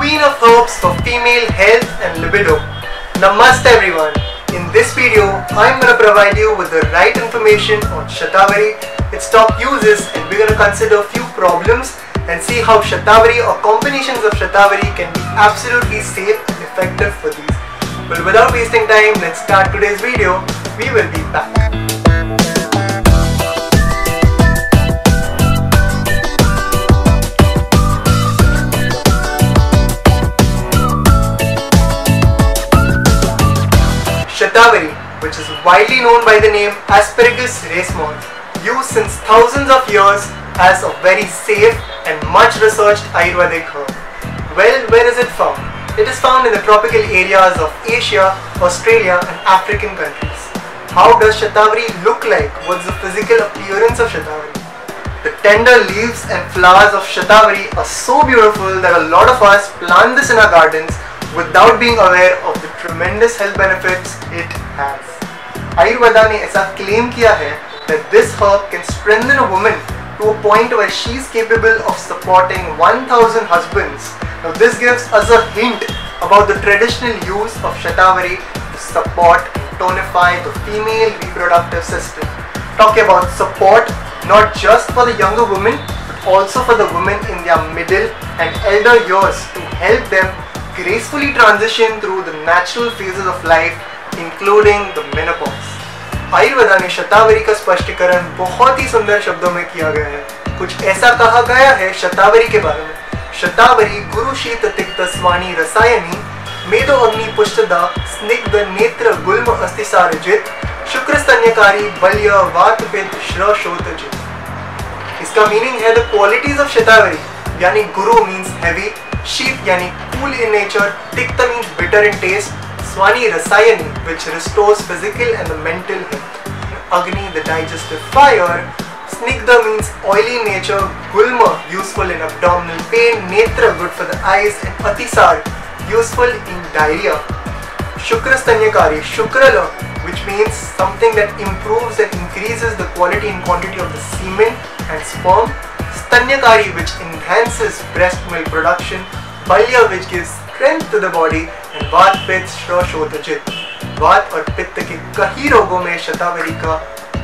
queen of herbs for female health and libido. Namaste everyone. In this video, I'm going to provide you with the right information on Shatavari, its top uses, and we're going to consider a few problems and see how Shatavari or combinations of Shatavari can be absolutely safe and effective for these. Well, without wasting time, let's start today's video. We will be back. Shatavari, which is widely known by the name Asparagus racemosus, used since thousands of years as a very safe and much researched Ayurvedic herb. Well, where is it found? It is found in the tropical areas of Asia, Australia and African countries. How does Shatavari look like? What's the physical appearance of Shatavari? The tender leaves and flowers of Shatavari are so beautiful that a lot of us plant this in our gardens without being aware of the tremendous health benefits it has. Ayurveda ने ऐसा claim किया है that this herb can strengthen a woman to a point where she is capable of supporting 1,000 husbands. Now this gives us a hint about the traditional use of Shatavari to support and tonify the female reproductive system. Talking about support not just for the younger women but also for the women in their middle and elder years to help them gracefully transition through the natural phases of life, including the menopause. Ayurveda ने शतावरी का स्पष्टीकरण बहुत ही सुंदर शब्दों में किया गया है। कुछ ऐसा कहा गया है शतावरी के बारे में। शतावरी गुरु शीत तिक्त स्वानी रसायनी मेदो अग्नि पुष्टदा स्निग्ध नेत्र गुल्म अस्तिसारजित शुक्र स्तन्यकारी बल्य वात पित्त श्रशोतजित। इसका मीनिंग है द क्वालिटीज ऑफ शतावरी, यानी गुरु मीन्स हैवी, शीत yani cool in nature, tikta means bitter in taste, swani rasayani which restores physical and the mental health, agni the digestive fire, snigdha means oily in nature, gulma useful in abdominal pain, netra good for the eyes, and atisar useful in diarrhea. Shukra stanyakari, shukrala, which means something that improves and increases the quality and quantity of the semen and sperm. Stanyakari, which enhances breast milk production, Balya, which gives strength to the body, and Vat Pitt Shroshotajit. Vat और पित्त के कई रोगों में शतावरी का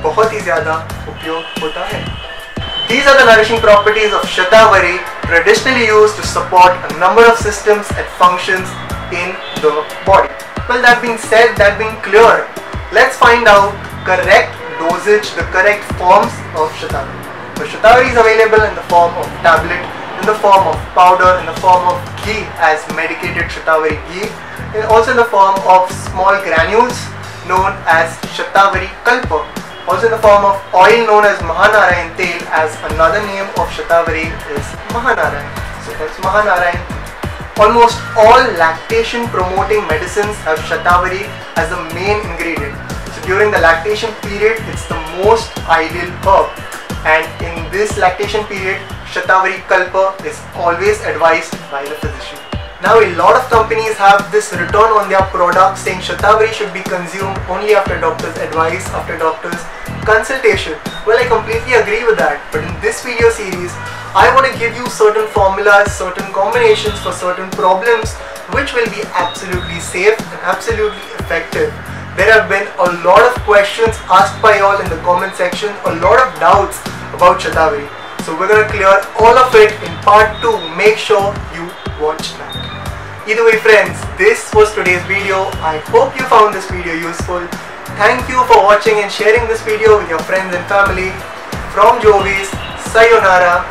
बहुत ही ज़्यादा उपयोग होता है. These are the nourishing properties of Shatavari, traditionally used to support a number of systems and functions in the body. Well, that being said, that being clear, let's find out correct dosage, the correct forms of Shatavari. So Shatavari is available in the form of tablet, in the form of powder, in the form of ghee as medicated Shatavari ghee, and also in the form of small granules known as Shatavari Kalpa, also in the form of oil known as Mahanarayan Tel, as another name of Shatavari is Mahanarayan. So that's Mahanarayan. Almost all lactation promoting medicines have Shatavari as the main ingredient. So during the lactation period, it's the most ideal herb. And in this lactation period, Shatavari Kalpa is always advised by the physician. Now a lot of companies have this written on their products saying Shatavari should be consumed only after doctor's advice, after doctor's consultation. Well, I completely agree with that, but in this video series, I want to give you certain formulas, certain combinations for certain problems which will be absolutely safe and absolutely effective. There have been a lot of questions asked by y'all in the comment section, a lot of doubts about Shatavari. So we're going to clear all of it in part 2. Make sure you watch that. Either way friends, this was today's video. I hope you found this video useful. Thank you for watching and sharing this video with your friends and family. From Jyovis, sayonara.